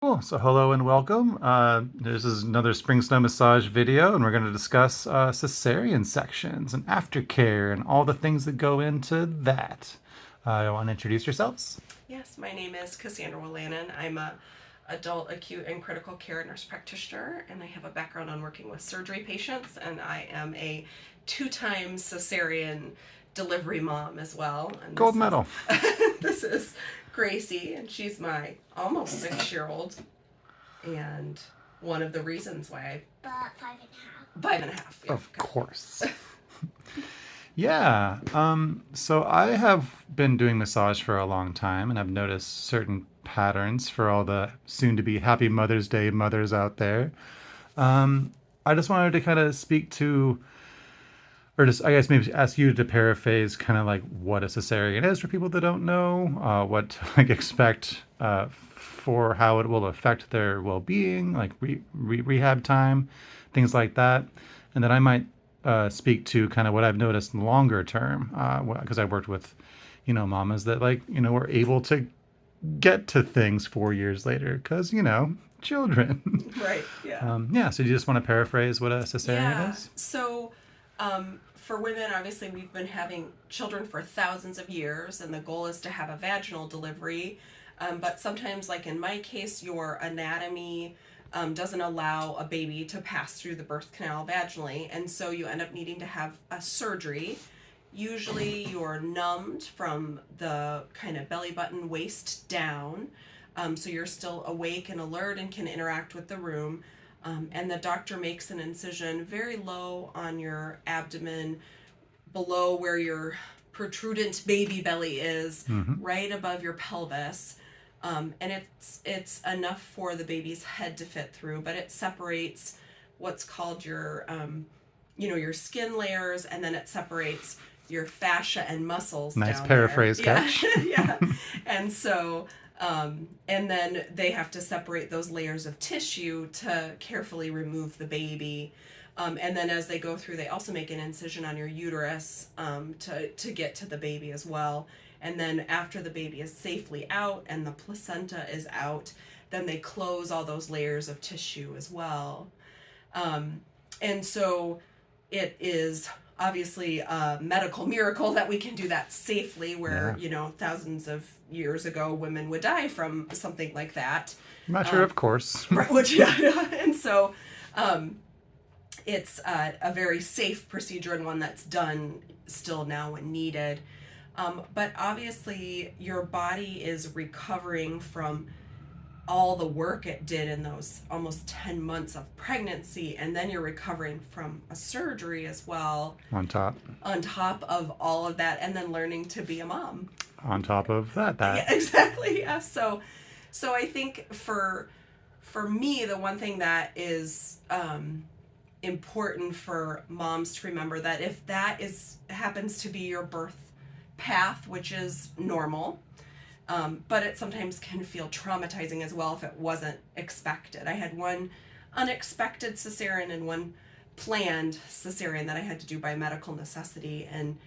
Cool. So hello and welcome. This is another Springsnow massage video, and we're going to discuss cesarean sections and aftercare and all the things that go into that. You want to introduce yourselves? Yes, my name is Cassandra Wolanin. I'm a adult acute and critical care nurse practitioner, and I have a background on working with surgery patients, and I am a 2-time cesarean delivery mom as well. And Gold medal. this is Gracie, and she's my almost 6-year-old, and one of the reasons why But 5.5. 5.5. Yeah, Of course. Yeah. So I have been doing massage for a long time, and I've noticed certain patterns for all the soon-to-be Happy Mother's Day mothers out there. I just wanted to kind of speak to, or just I guess maybe ask you to paraphrase kind of like what a cesarean is for people that don't know, what to like expect for how it will affect their well-being, like rehab time, things like that, and then I might speak to kind of what I've noticed longer term, because I worked with, mamas that were able to get to things 4 years later because children. right. Yeah. Yeah. So do you just want to paraphrase what a cesarean is? So, for women, obviously, we've been having children for thousands of years, and the goal is to have a vaginal delivery. But sometimes, like in my case, your anatomy doesn't allow a baby to pass through the birth canal vaginally, and so you end up needing to have a surgery. Usually, you're numbed from the kind of belly button waist down, so you're still awake and alert and can interact with the room. And the doctor makes an incision very low on your abdomen, below where your protrudent baby belly is, right above your pelvis. And it's enough for the baby's head to fit through, but it separates what's called your your skin layers, and then it separates your fascia and muscles. Nice down paraphrase there. catch. Yeah. And so and then they have to separate those layers of tissue to carefully remove the baby. And then as they go through, they also make an incision on your uterus to get to the baby as well. And then after the baby is safely out and the placenta is out, then they close all those layers of tissue as well. And so it is obviously a medical miracle that we can do that safely, where, thousands of years ago, women would die from something like that. Matter of course. Right, which, yeah. And so it's a very safe procedure, and one that's done still now when needed. But obviously, your body is recovering from all the work it did in those almost 10 months of pregnancy, and then you're recovering from a surgery as well. On top of all of that, and then learning to be a mom. On top of that. Yeah, exactly. Yeah. So I think for me, the one thing that is important for moms to remember, that if that happens to be your birth path, which is normal, but it sometimes can feel traumatizing as well if it wasn't expected. I had one unexpected cesarean and one planned cesarean that I had to do by medical necessity, and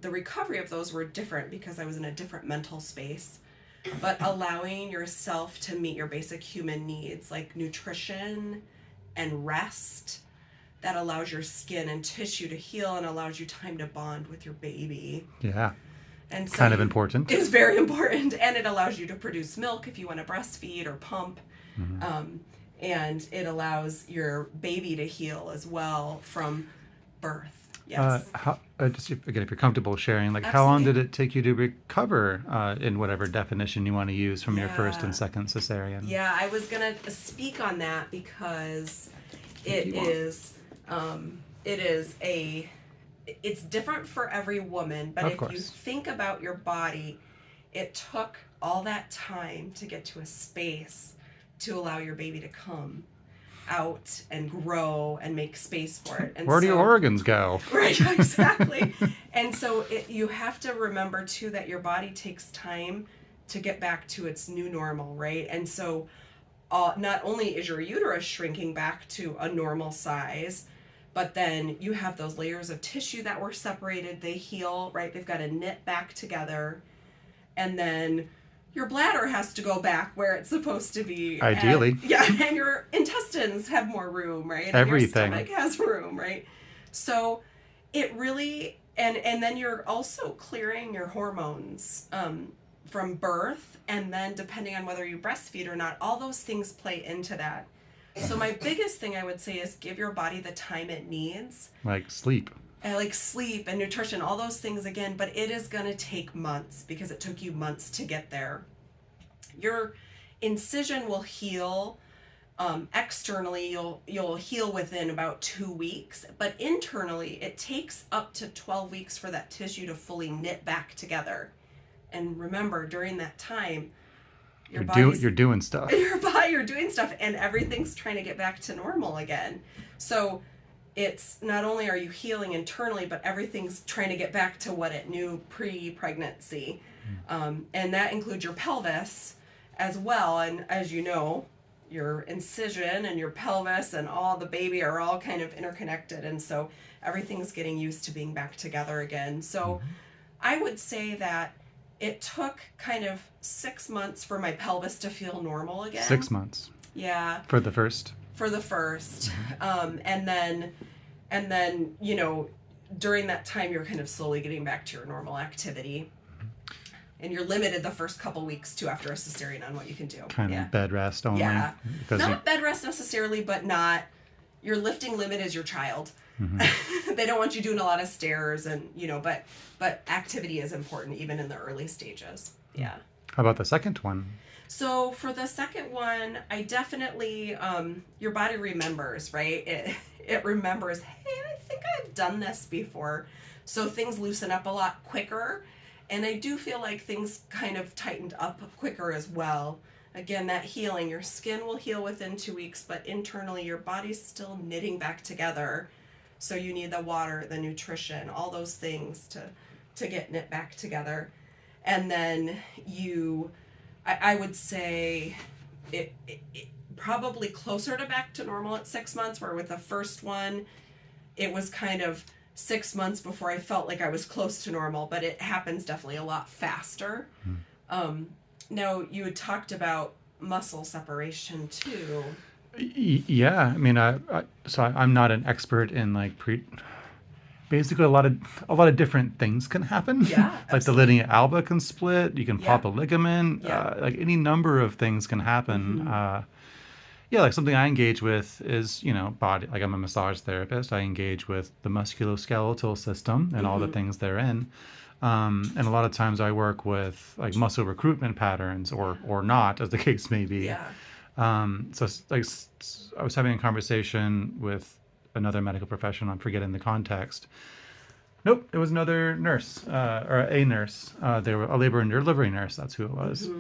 the recovery of those were different because I was in a different mental space. But allowing yourself to meet your basic human needs like nutrition and rest, that allows your skin and tissue to heal and allows you time to bond with your baby. Yeah. And so kind of important. It's very important, and it allows you to produce milk if you want to breastfeed or pump. And it allows your baby to heal as well from birth. Yes. Just again, if you're comfortable sharing, how long did it take you to recover in whatever definition you want to use from your first and second cesarean? Yeah, I was going to speak on that because it's different for every woman, but if you think about your body, it took all that time to get to a space to allow your baby to come out and grow and make space for it. And where do your organs go? Right, exactly. And so you have to remember too that your body takes time to get back to its new normal, right? And so not only is your uterus shrinking back to a normal size, but then you have those layers of tissue that were separated, they heal, right? They've got to knit back together. And then your bladder has to go back where it's supposed to be. Ideally. And your intestines have more room, right? And your Everything. stomach has room, right? So it really, and then you're also clearing your hormones from birth, and then depending on whether you breastfeed or not, all those things play into that. So my biggest thing I would say is give your body the time it needs. Like sleep. And like sleep and nutrition, all those things again, but it is going to take months because it took you months to get there. Your incision will heal externally. You'll heal within about 2 weeks, but internally it takes up to 12 weeks for that tissue to fully knit back together. And remember, during that time, you're doing stuff. You're doing stuff, and everything's trying to get back to normal again. So it's not only are you healing internally, but everything's trying to get back to what it knew pre-pregnancy. And that includes your pelvis as well. And as you know, your incision and your pelvis and all the baby are all kind of interconnected. And so everything's getting used to being back together again. So I would say that it took kind of 6 months for my pelvis to feel normal again. 6 months. Yeah. For the first. And then during that time you're kind of slowly getting back to your normal activity, and you're limited the first couple weeks too after a cesarean on what you can do. Kind of bed rest only. Yeah, not bed rest necessarily, but not your lifting limit is your child. They don't want you doing a lot of stairs, and but activity is important even in the early stages. Yeah. How about the second one? So for the second one, I definitely, your body remembers, right? It remembers, hey, I think I've done this before. So things loosen up a lot quicker. And I do feel like things kind of tightened up quicker as well. Again, that healing, your skin will heal within 2 weeks, but internally your body's still knitting back together. So you need the water, the nutrition, all those things to get knit back together. And then I would say it probably closer to back to normal at 6 months, where with the first one, it was kind of 6 months before I felt like I was close to normal, but it happens definitely a lot faster. Now, you had talked about muscle separation too. Yeah, I mean, I'm not an expert in like basically a lot of different things can happen. Yeah, Like the linea alba can split. You can pop a Yeah. ligament. Yeah. Like any number of things can happen. Yeah, like something I engage with is, body. Like I'm a massage therapist. I engage with the musculoskeletal system and all the things therein. And a lot of times I work with like muscle recruitment patterns or not, as the case may be. Yeah. I was having a conversation with another medical professional. I'm forgetting the context. Nope, it was another nurse, or a nurse. They were a labor and delivery nurse. That's who it was.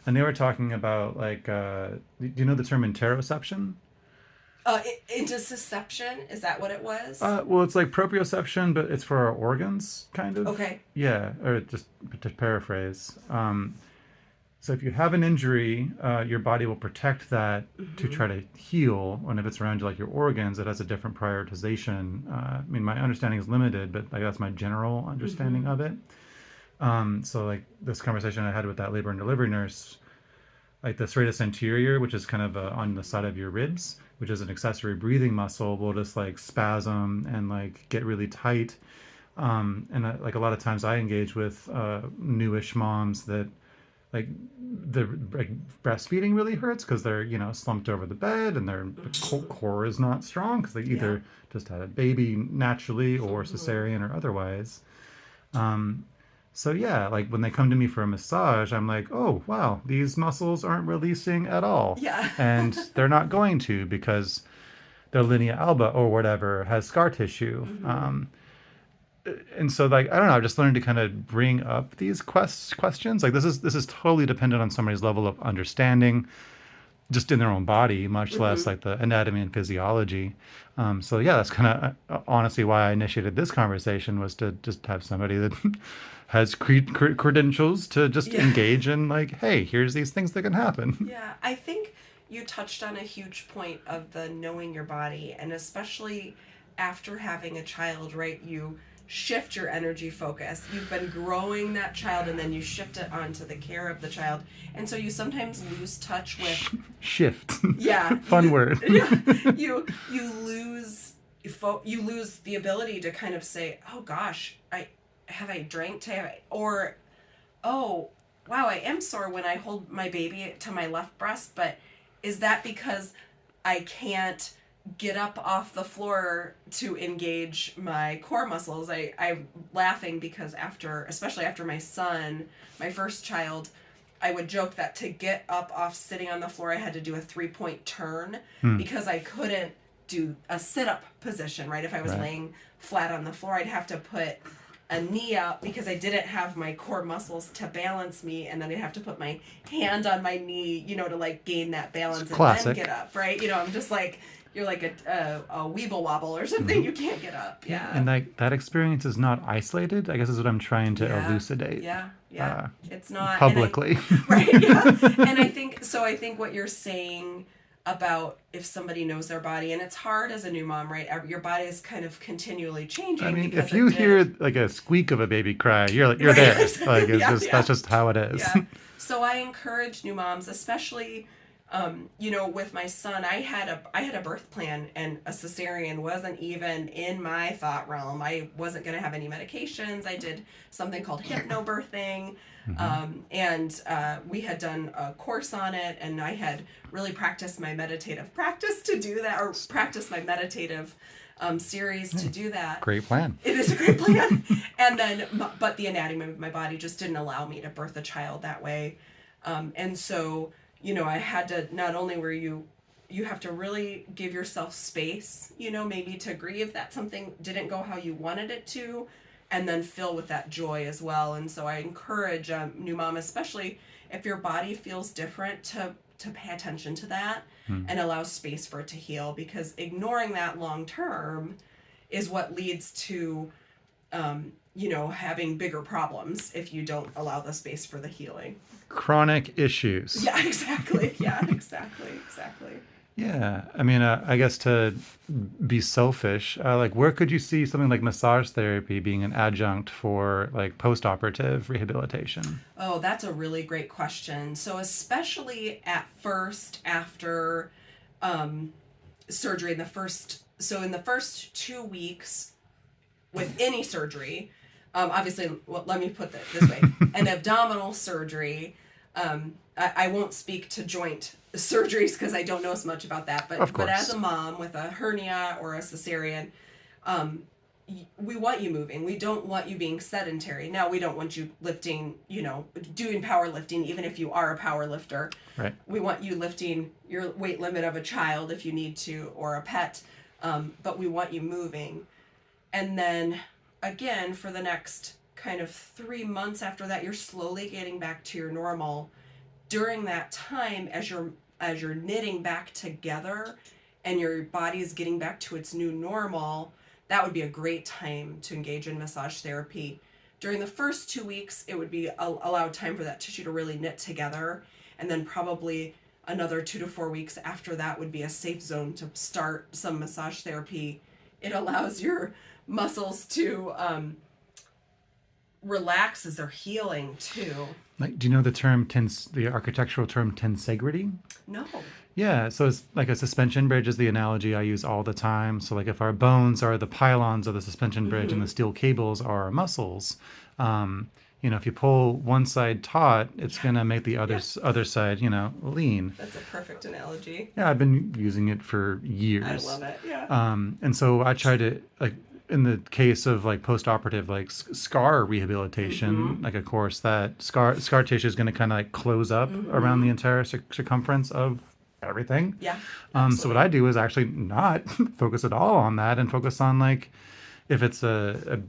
And they were talking about like, do you know the term interoception? Intussusception, is that what it was? Well, it's like proprioception, but it's for our organs, kind of. Okay. Yeah, or just to paraphrase. So if you have an injury, your body will protect that to try to heal. And if it's around like your organs, it has a different prioritization. I mean, my understanding is limited, but like that's my general understanding of it. So like this conversation I had with that labor and delivery nurse, like the serratus anterior, which is kind of on the side of your ribs, which is an accessory breathing muscle, will just like spasm and like get really tight. Like a lot of times I engage with newish moms that like the breastfeeding really hurts because they're slumped over the bed and their core is not strong because they either just had a baby naturally or cesarean or otherwise. So yeah, like when they come to me for a massage, I'm like, oh wow, these muscles aren't releasing at all. Yeah. And they're not going to because their linea alba or whatever has scar tissue. And so like I don't know, I've just learned to kind of bring up these questions. Like this is totally dependent on somebody's level of understanding just in their own body, much less like the anatomy and physiology. So yeah, that's kind of honestly why I initiated this conversation, was to just have somebody that has credentials to just engage in like, hey, here's these things that can happen. Yeah, I think you touched on a huge point of the knowing your body, and especially after having a child, right? shift your energy focus. You've been growing that child, and then you shift it onto the care of the child, and so you sometimes lose touch with Shift. yeah Fun word. yeah you lose you lose the ability to kind of say, oh gosh, I drank today, or oh wow, I am sore when I hold my baby to my left breast, but is that because I can't get up off the floor to engage my core muscles? I'm laughing because especially after my son, my first child, I would joke that to get up off sitting on the floor, I had to do a 3-point turn because I couldn't do a sit-up position, right? If I was laying flat on the floor, I'd have to put a knee up because I didn't have my core muscles to balance me, and then I'd have to put my hand on my knee, to like gain that balance and then get up, right? I'm just like, you're like a weeble wobble or something. You can't get up. Yeah. And that experience is not isolated, I guess, is what I'm trying to elucidate. Yeah. It's not publicly. Right. Yeah. And I think what you're saying about if somebody knows their body, and it's hard as a new mom, right? Your body is kind of continually changing. I mean, if you hear like a squeak of a baby cry, you're there. Like that's just how it is. Yeah. So I encourage new moms, especially with my son, I had a birth plan, and a cesarean wasn't even in my thought realm. I wasn't going to have any medications. I did something called hypnobirthing. And we had done a course on it, and I had really practiced my meditative practice to do that, or practiced my meditative series to do that. Great plan. It is a great plan. And then, but the anatomy of my body just didn't allow me to birth a child that way. And so, I had to, not only were you have to really give yourself space, maybe to grieve that something didn't go how you wanted it to, and then fill with that joy as well. And so I encourage new mom, especially if your body feels different, to pay attention to that and allow space for it to heal, because ignoring that long term is what leads to having bigger problems if you don't allow the space for the healing. Chronic issues. Yeah, exactly. Yeah, exactly. Yeah, I mean, I guess to be selfish, like where could you see something like massage therapy being an adjunct for like post-operative rehabilitation? Oh, that's a really great question. So especially at first after surgery, in the first 2 weeks with any surgery, obviously, let me put it this way: an abdominal surgery. I won't speak to joint surgeries because I don't know as much about that. But as a mom with a hernia or a cesarean, we want you moving. We don't want you being sedentary. Now, we don't want you lifting, doing powerlifting, even if you are a power lifter. Right. We want you lifting your weight limit of a child if you need to, or a pet. But we want you moving. And then, again, for the next kind of 3 months after that, you're slowly getting back to your normal. During that time, as you're knitting back together and your body is getting back to its new normal, that would be a great time to engage in massage therapy. During the first 2 weeks, it would be allowed time for that tissue to really knit together, and then probably another 2 to 4 weeks after that would be a safe zone to start some massage therapy. It allows your muscles to relax as they're healing too. Like, do you know the architectural term tensegrity? No. Yeah, so it's like a suspension bridge is the analogy I use all the time. So like if our bones are the pylons of the suspension bridge and the steel cables are our muscles, if you pull one side taut, it's going to make the other side, lean. That's a perfect analogy. Yeah, I've been using it for years. I love it, yeah. And so I try to, like, in the case of like post-operative, like scar rehabilitation, like of course that scar tissue is going to kind of like close up around the entire circumference of everything. Yeah. So what I do is actually not focus at all on that and focus on like if it's a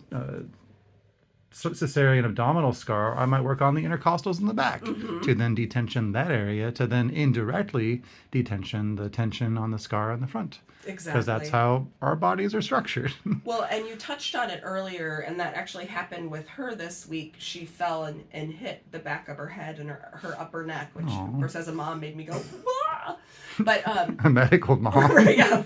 cesarean abdominal scar, I might work on the intercostals in the back to then detension that area, to then indirectly detension the tension on the scar on the front. Exactly. Because that's how our bodies are structured. Well, and you touched on it earlier, and that actually happened with her this week. She fell and hit the back of her head and her upper neck, which, of course, as a mom, made me go, wah! But a medical mom. Right, yeah.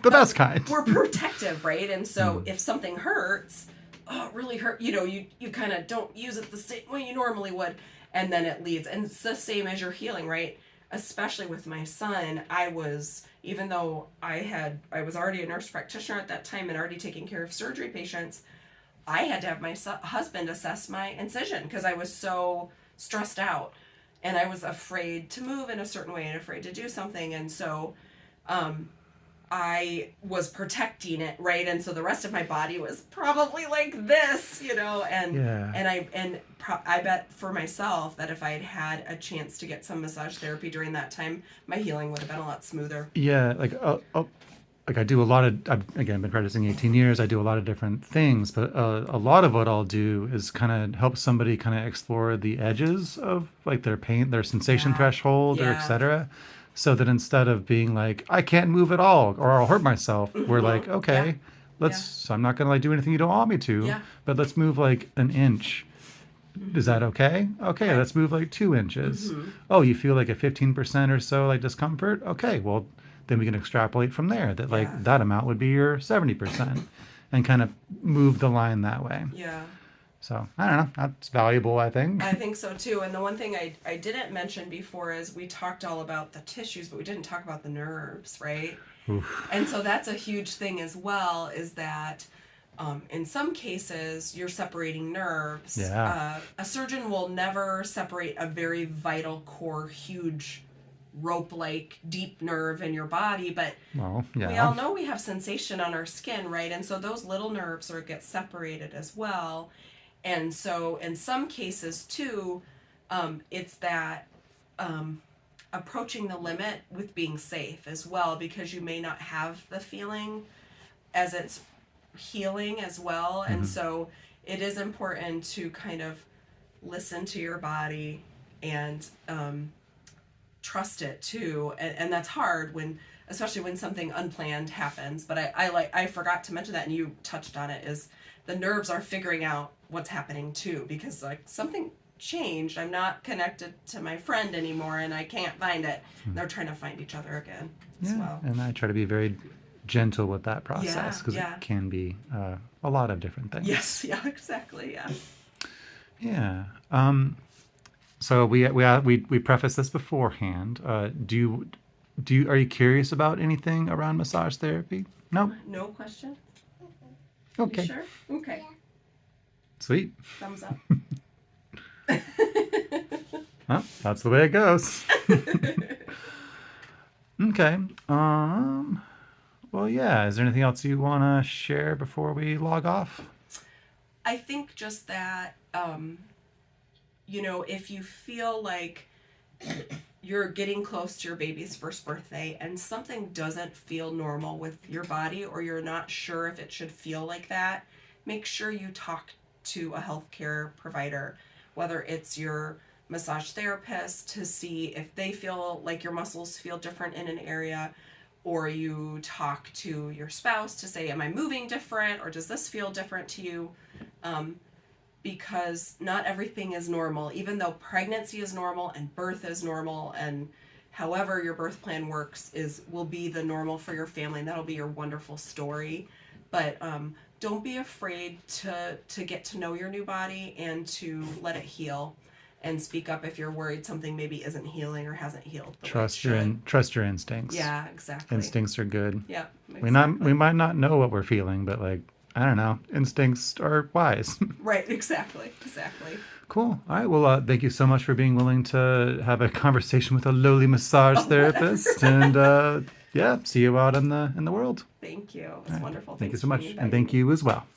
The best kind. We're protective, right? And so if something hurts, oh, it really hurt. You kind of don't use it the same way you normally would. And then it leads. And it's the same as your healing, right? Especially with my son, even though I was already a nurse practitioner at that time and already taking care of surgery patients, I had to have my husband assess my incision because I was so stressed out and I was afraid to move in a certain way and afraid to do something. And so I was protecting it, right? And so the rest of my body was probably like this, and Yeah. I bet for myself that if I had had a chance to get some massage therapy during that time, my healing would have been a lot smoother. Yeah, like I do a lot of, again, been practicing 18 years. I do a lot of different things, but a lot of what I'll do is kind of help somebody kind of explore the edges of like their pain, their sensation Yeah. threshold, or Yeah. etc. So that instead of being like, I can't move at all or I'll hurt myself, we're like, Yeah. okay, Yeah. so I'm not going to like do anything you don't want me to, Yeah. but let's move like an inch. Is that okay? Okay, Right. let's move like 2 inches. Oh, you feel like a 15% or so like discomfort? Okay, well, then we can extrapolate from there that Yeah. like that amount would be your 70% and kind of move the line that way. Yeah. So I don't know. That's valuable, I think. I think so too. And the one thing I didn't mention before is we talked all about the tissues, but we didn't talk about the nerves, right? Oof. And so that's a huge thing as well, is that in some cases you're separating nerves. Yeah. A surgeon will never separate a very vital core, huge rope-like deep nerve in your body, but Well, we all yeah. know we have sensation on our skin, right? And so those little nerves get separated as well. And so in some cases too, it's that approaching the limit with being safe as well, because you may not have the feeling as it's healing as well. And so it is important to kind of listen to your body and trust it too. And that's hard especially when something unplanned happens. But I forgot to mention that, and you touched on it, is the nerves are figuring out what's happening too, because like something changed. I'm not connected to my friend anymore and I can't find it. They're trying to find each other again as Yeah. well. And I try to be very gentle with that process Yeah, because yeah. it can be a lot of different things. Yes, yeah, exactly, yeah. Yeah. So we prefaced this beforehand. Are you curious about anything around massage therapy? No. No question? You Okay. sure? Okay. Sweet. Thumbs up. Well, that's the way it goes. Okay. Well, yeah. Is there anything else you want to share before we log off? I think just that, if you feel like you're getting close to your baby's first birthday and something doesn't feel normal with your body, or you're not sure if it should feel like that, make sure you talk to a healthcare provider, whether it's your massage therapist, to see if they feel like your muscles feel different in an area, or you talk to your spouse to say, am I moving different, or does this feel different to you? Because not everything is normal, even though pregnancy is normal and birth is normal, and however your birth plan works will be the normal for your family, and that'll be your wonderful story. But don't be afraid to get to know your new body and to let it heal, and speak up if you're worried something maybe isn't healing or hasn't healed. Trust your instincts. Yeah, exactly. Instincts are good. Yeah, exactly. We might not know what we're feeling, but like, I don't know, instincts are wise. Right, exactly. Cool. All right. Well, thank you so much for being willing to have a conversation with a lowly massage therapist. And yeah, see you out in the world. Thank you. It was wonderful. Thank you Thanks so for much, inviting and thank me. you as well.